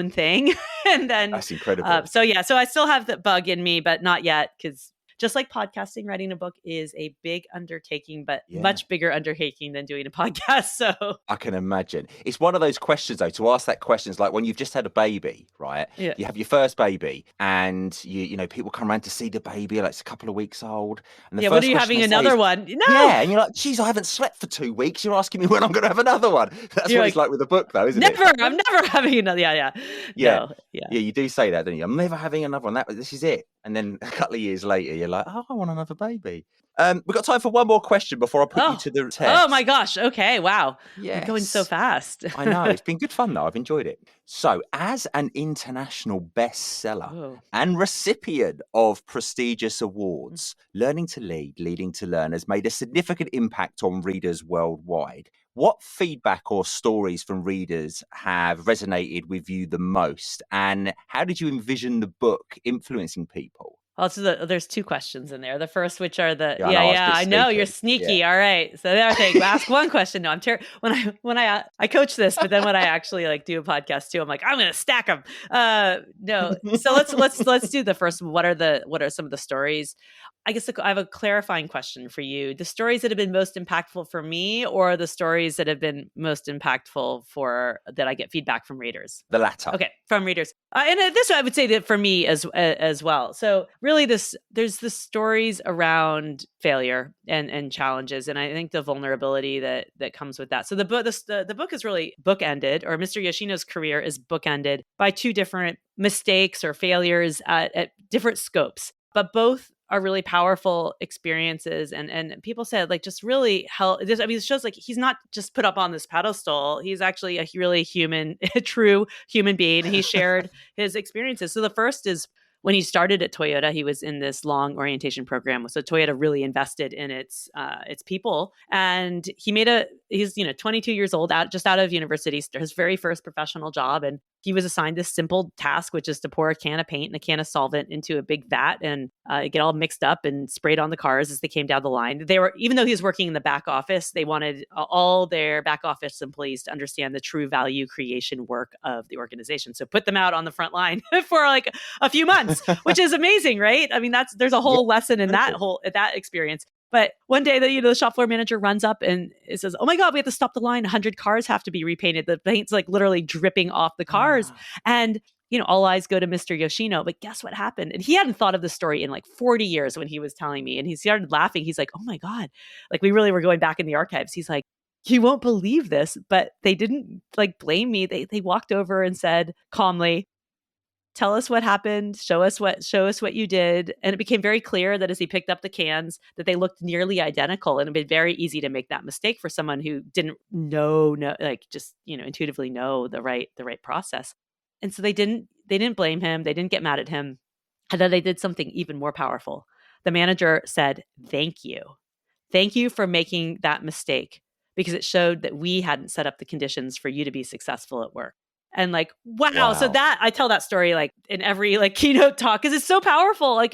thing. And then that's incredible. So I still have the bug in me, but not yet, because just like podcasting, writing a book is a big undertaking, but Yeah. much bigger undertaking than doing a podcast. So I can imagine. It's one of those questions, though, to ask that question is like when you've just had a baby, right? Yeah. You have your first baby and you know, people come around to see the baby, like it's a couple of weeks old. And the yeah, first when are you question having they say another is, one? No. Yeah, and you're like, geez, I haven't slept for 2 weeks. You're asking me when I'm going to have another one. That's You're what it's like with a book, though, isn't it? Never. I'm never having another. Yeah. Yeah. No. Yeah. Yeah, you do say that, don't you? I'm never having another one. This is it. And then a couple of years later, you're like, oh, I want another baby. We've got time for one more question before I put you to the test. Oh my gosh. Okay. Wow. Yes. We're going so fast. I know. It's been good fun, though. I've enjoyed it. So, as an international bestseller and recipient of prestigious awards, Learning to Lead, Leading to Learn has made a significant impact on readers worldwide. What feedback or stories from readers have resonated with you the most? And how did you envision the book influencing people? Also, there's two questions in there. The first, which are the I know you're sneaky. Yeah. All right, so there I think ask one question. No, I'm terrible. When I coach this, but then when I actually like do a podcast too, I'm like I'm gonna stack them. No, so let's do the first one. What are some of the stories? I guess I have a clarifying question for you. The stories that have been most impactful for me, or the stories that have been most impactful for that I get feedback from readers? The latter. Okay, from readers. And this I would say that for me as well. So really there's the stories around failure and challenges. And I think the vulnerability that comes with that. So the book is really bookended, or Mr. Yoshino's career is bookended by two different mistakes or failures at different scopes, but both are really powerful experiences. And people said like just really it shows like he's not just put up on this pedestal. He's actually a really human, a true human being. He shared his experiences. So the first is when he started at Toyota, he was in this long orientation program. So Toyota really invested in its people, and he's 22 years old, out of university, his very first professional job, and he was assigned this simple task, which is to pour a can of paint and a can of solvent into a big vat and get all mixed up and sprayed on the cars as they came down the line. Even though he was working in the back office, they wanted all their back office employees to understand the true value creation work of the organization. So put them out on the front line for like a few months, which is amazing, right? I mean, there's a whole lesson in that experience. But one day, the shop floor manager runs up and it says, "Oh my God, we have to stop the line. 100 cars have to be repainted. The paint's like literally dripping off the cars." And all eyes go to Mr. Yoshino. But guess what happened? And he hadn't thought of the story in like 40 years when he was telling me. And he started laughing. He's like, "Oh my God." Like we really were going back in the archives. He's like, "You won't believe this, but they didn't like blame me. They walked over and said calmly, 'Tell us what happened. Show us what you did.'" And it became very clear that as he picked up the cans, that they looked nearly identical. And it'd been very easy to make that mistake for someone who didn't intuitively know the right process. And so they didn't blame him. They didn't get mad at him. And then they did something even more powerful. The manager said, "Thank you. Thank you for making that mistake, because it showed that we hadn't set up the conditions for you to be successful at work." And like, wow. So that I tell that story like in every like keynote talk, because it's so powerful. Like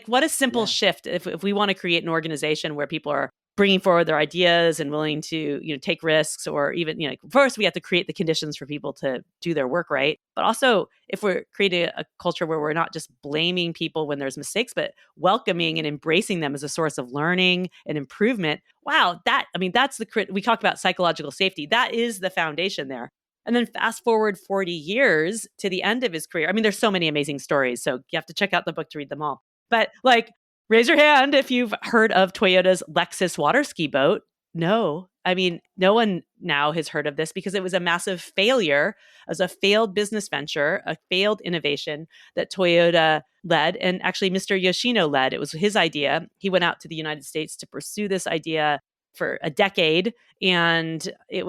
what a simple shift if we want to create an organization where people are bringing forward their ideas and willing to take risks, or even first we have to create the conditions for people to do their work right. But also if we're creating a culture where we're not just blaming people when there's mistakes, but welcoming and embracing them as a source of learning and improvement. Wow, that's we talk about psychological safety. That is the foundation there. And then fast forward 40 years to the end of his career. I mean, there's so many amazing stories, so you have to check out the book to read them all. But like, raise your hand if you've heard of Toyota's Lexus water ski boat. No. I mean, no one now has heard of this because it was a massive failure. It was a failed business venture, a failed innovation that Toyota led, and actually Mr. Yoshino led. It was his idea. He went out to the United States to pursue this idea for a decade, and it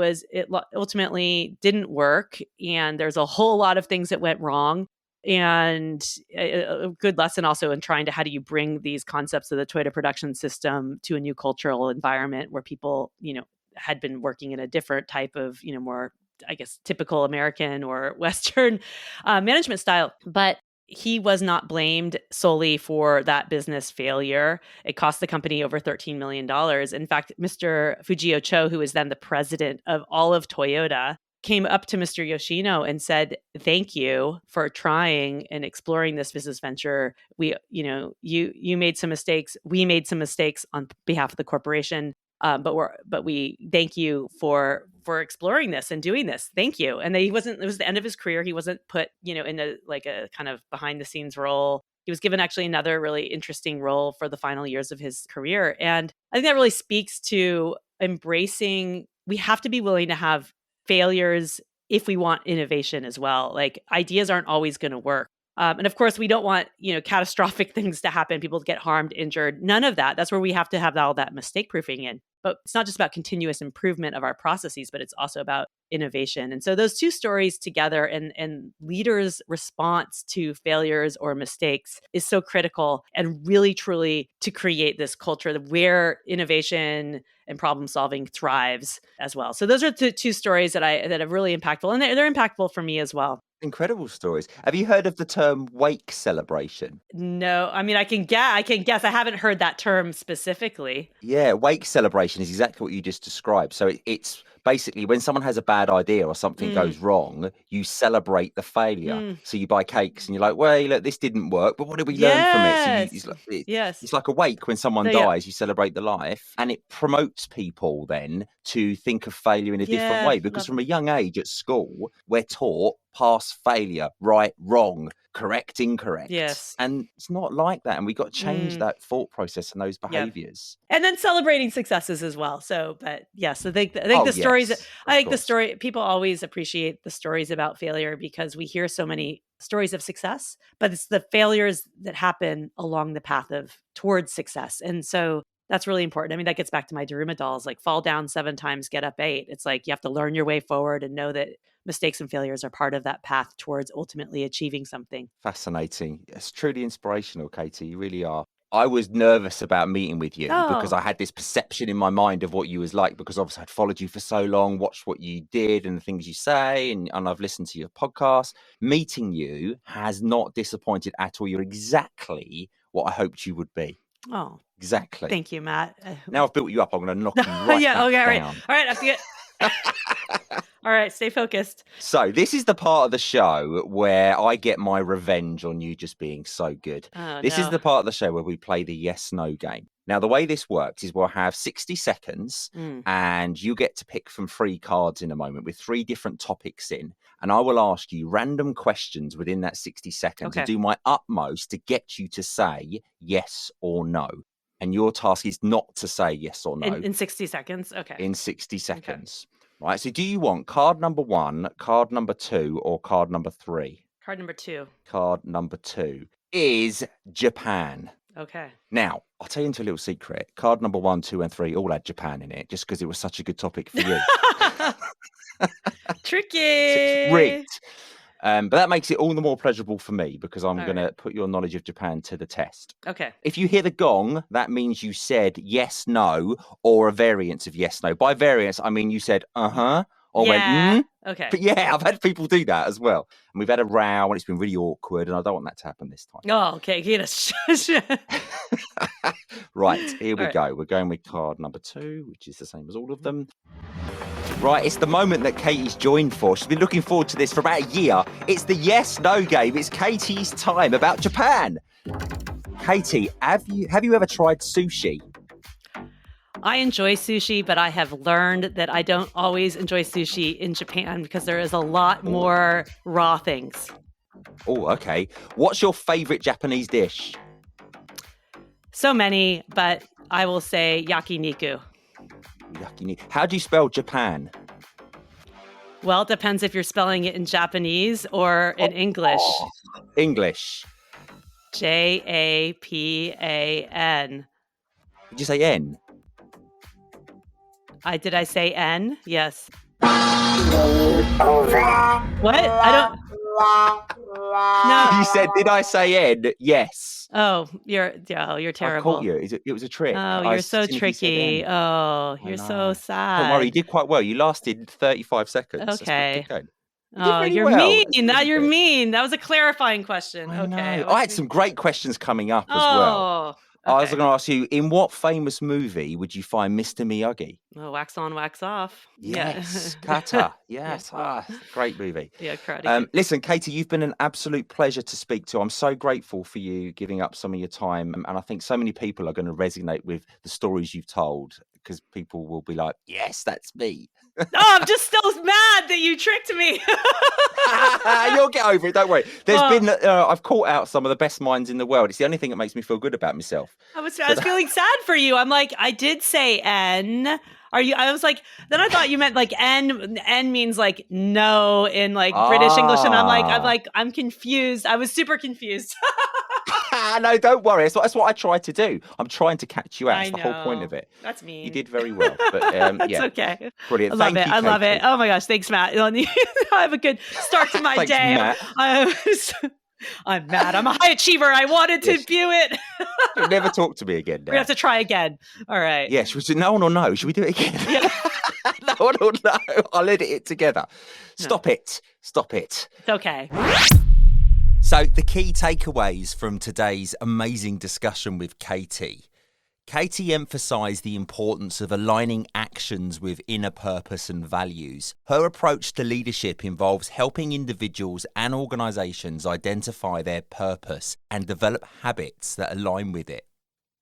ultimately didn't work. And there's a whole lot of things that went wrong. And a good lesson also in trying to, how do you bring these concepts of the Toyota production system to a new cultural environment where people, had been working in a different type of, more, I guess, typical American or Western management style. But he was not blamed solely for that business failure. It cost the company over $13 million. In fact, Mr. Fujio Cho, who was then the president of all of Toyota, came up to Mr. Yoshino and said, "Thank you for trying and exploring this business venture. You made some mistakes. We made some mistakes on behalf of the corporation. But we thank you for exploring this and doing this. Thank you." And it was the end of his career. He wasn't put, in a kind of behind the scenes role. He was given actually another really interesting role for the final years of his career. And I think that really speaks to embracing, we have to be willing to have failures if we want innovation as well. Like, ideas aren't always going to work. And of course, we don't want, catastrophic things to happen, people to get harmed, injured, none of that. That's where we have to have all that mistake proofing in. But it's not just about continuous improvement of our processes, but it's also about innovation. And so those two stories together and leaders' response to failures or mistakes is so critical, and really, truly to create this culture where innovation and problem solving thrives as well. So those are the two stories that are really impactful, and they're impactful for me as well. Incredible stories. Have you heard of the term wake celebration? No, I mean, I can guess. I haven't heard that term specifically. Yeah, wake celebration is exactly what you just described. So it's basically when someone has a bad idea or something goes wrong, you celebrate the failure. So you buy cakes and you're like, well, look, this didn't work, but what did we learn from it? So it's like a wake when someone dies, you celebrate the life, and it promotes people then to think of failure in a different way, because from a young age at school, we're taught pass, failure, right, wrong, correct, incorrect. Yes. And it's not like that. And we've got to change that thought process and those behaviors. Yep. And then celebrating successes as well. So, but yes, I think the stories, the story, people always appreciate the stories about failure because we hear so many stories of success, but it's the failures that happen along the path towards success. And so that's really important. I mean, that gets back to my Daruma dolls, like fall down 7 times, get up 8. It's like you have to learn your way forward and know that mistakes and failures are part of that path towards ultimately achieving something. Fascinating. It's truly inspirational, Katie. You really are. I was nervous about meeting with you because I had this perception in my mind of what you was like, because obviously I'd followed you for so long, watched what you did and the things you say, and I've listened to your podcast. Meeting you has not disappointed at all. You're exactly what I hoped you would be. Oh, exactly. Thank you, Matt. Now I've built you up, I'm going to knock you right down. All right. I forget. All right, stay focused. So this is the part of the show where I get my revenge on you just being so good. This is the part of the show where we play the yes-no game. Now, the way this works is we'll have 60 seconds and you get to pick from 3 cards in a moment with 3 different topics in. And I will ask you random questions within that 60 seconds and do my utmost to get you to say yes or no. And your task is not to say yes or no. In 60 seconds? Okay. In 60 seconds. Okay. Right, so do you want card number 1, card number 2, or card number 3? Card number 2. Card number 2 is Japan. Okay. Now, I'll tell you into a little secret. Card number 1, 2, and 3 all had Japan in it, just because it was such a good topic for you. Tricky. It's rigged. But that makes it all the more pleasurable for me because I'm going to put your knowledge of Japan to the test. Okay. If you hear the gong, that means you said yes, no, or a variance of yes, no. By variance, I mean you said or went Okay. But yeah, I've had people do that as well. And we've had a row and it's been really awkward and I don't want that to happen this time. Oh, okay. Get us. Right, here we go. We're going with card number 2, which is the same as all of them. Right, it's the moment that Katie's joined for. She's been looking forward to this for about a year. It's the yes-no game. It's Katie's time about Japan. Katie, have you ever tried sushi? I enjoy sushi, but I have learned that I don't always enjoy sushi in Japan because there is a lot more raw things. Oh, okay. What's your favorite Japanese dish? So many, but I will say yakiniku. How do you spell Japan? Well, it depends if you're spelling it in Japanese or in English. English. Japan. Did you say N? Did I say N? Yes. What? I don't... No. You said, did I say N? Yes. Oh, you're terrible. I caught you. It was a trick. Oh, you're so tricky. Oh, you're so sad. Don't worry, you did quite well. You lasted 35 seconds. Okay. Oh, you're mean. You're mean. That was a clarifying question. Okay. I had some great questions coming up as well. I was Okay. going to ask you, in what famous movie would you find Mr Miyagi? Oh, wax on, wax off. Yeah. Yes, Kata. Yeah. Yes, great movie. Yeah, Karate Kid. Listen, Katie, you've been an absolute pleasure to speak to. I'm so grateful for you giving up some of your time. And I think so many people are going to resonate with the stories you've told because people will be like, yes, that's me. Oh, I'm just still mad that you tricked me. You'll get over it. Don't worry. I've caught out some of the best minds in the world. It's the only thing that makes me feel good about myself. I was feeling sad for you. I'm like, I did say N. I was like, then I thought you meant like N. N means like no in like British English. And I'm confused. I was super confused. No, don't worry. That's what I try to do. I'm trying to catch you out. That's the whole point of it. That's mean. You did very well. But That's yeah. okay. Brilliant. I love it. I love it. Oh my gosh. Thanks, Matt. I have a good start to my Thanks, day. Matt. I'm mad. I'm a high achiever. I wanted to view it. You'll never talk to me again now. We have to try again. All right. Yeah, no one will know. Should we do it again? Yeah. No one will know. I'll edit it together. Stop it. It's okay. So the key takeaways from today's amazing discussion with Katie. Katie emphasised the importance of aligning actions with inner purpose and values. Her approach to leadership involves helping individuals and organisations identify their purpose and develop habits that align with it.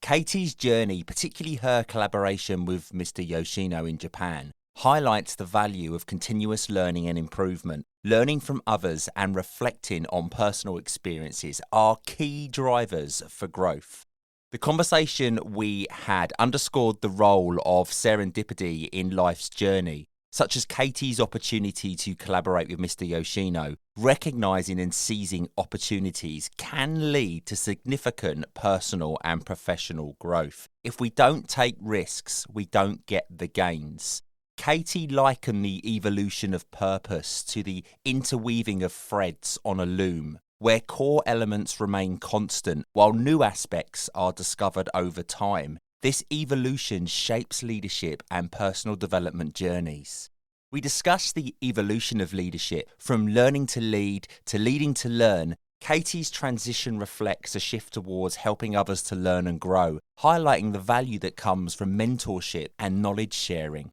Katie's journey, particularly her collaboration with Mr Yoshino in Japan, highlights the value of continuous learning and improvement. Learning from others and reflecting on personal experiences are key drivers for growth. The conversation we had underscored the role of serendipity in life's journey, such as Katie's opportunity to collaborate with Mr Yoshino. Recognising and seizing opportunities can lead to significant personal and professional growth. If we don't take risks, we don't get the gains. Katie likened the evolution of purpose to the interweaving of threads on a loom, where core elements remain constant while new aspects are discovered over time. This evolution shapes leadership and personal development journeys. We discussed the evolution of leadership from learning to lead to leading to learn. Katie's transition reflects a shift towards helping others to learn and grow, highlighting the value that comes from mentorship and knowledge sharing.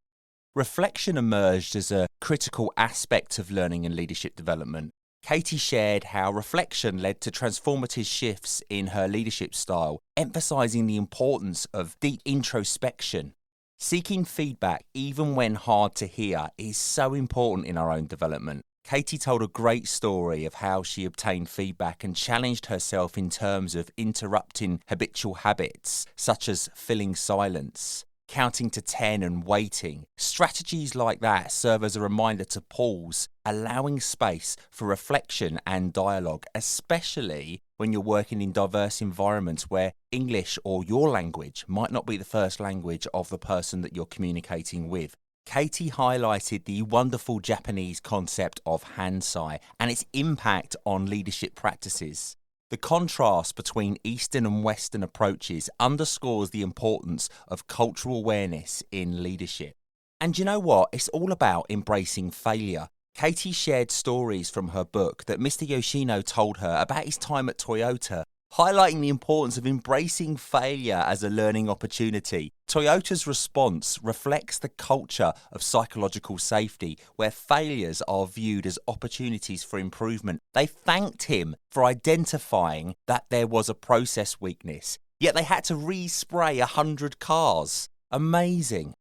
Reflection emerged as a critical aspect of learning and leadership development. Katie shared how reflection led to transformative shifts in her leadership style, emphasizing the importance of deep introspection. Seeking feedback, even when hard to hear, is so important in our own development. Katie told a great story of how she obtained feedback and challenged herself in terms of interrupting habitual habits, such as filling silence, counting to 10 and waiting. Strategies like that serve as a reminder to pause, allowing space for reflection and dialogue, especially when you're working in diverse environments where English or your language might not be the first language of the person that you're communicating with. Katie highlighted the wonderful Japanese concept of hansai and its impact on leadership practices. The contrast between Eastern and Western approaches underscores the importance of cultural awareness in leadership. And you know what? It's all about embracing failure. Katie shared stories from her book that Mr Yoshino told her about his time at Toyota, highlighting the importance of embracing failure as a learning opportunity. Toyota's response reflects the culture of psychological safety, where failures are viewed as opportunities for improvement. They thanked him for identifying that there was a process weakness, yet they had to respray 100 cars. Amazing.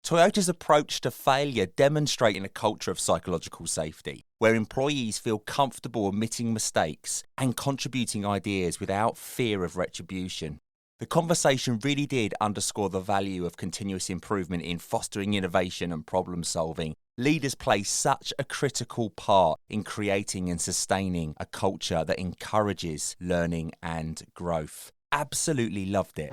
Toyota's approach to failure demonstrating a culture of psychological safety, where employees feel comfortable admitting mistakes and contributing ideas without fear of retribution. The conversation really did underscore the value of continuous improvement in fostering innovation and problem solving. Leaders play such a critical part in creating and sustaining a culture that encourages learning and growth. Absolutely loved it.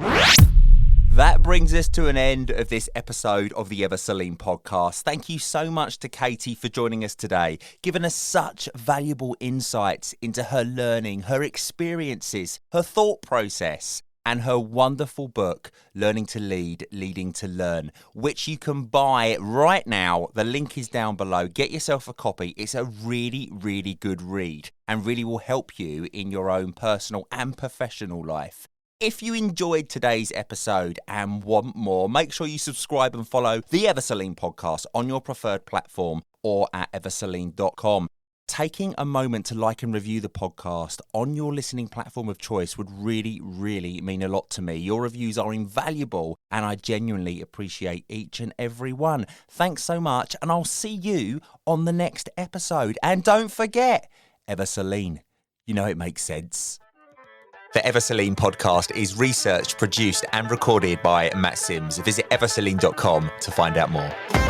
That brings us to an end of this episode of the Ever Celine podcast. Thank you so much to Katie for joining us today, giving us such valuable insights into her learning, her experiences, her thought process, and her wonderful book, Learning to Lead, Leading to Learn, which you can buy right now. The link is down below. Get yourself a copy. It's a really, really good read and really will help you in your own personal and professional life. If you enjoyed today's episode and want more, make sure you subscribe and follow the Everceline podcast on your preferred platform or at everceline.com. Taking a moment to like and review the podcast on your listening platform of choice would really, really mean a lot to me. Your reviews are invaluable and I genuinely appreciate each and every one. Thanks so much, and I'll see you on the next episode. And don't forget, Everceline. You know it makes sense. The Everceline podcast is researched, produced and recorded by Matt Sims. Visit everceline.com to find out more.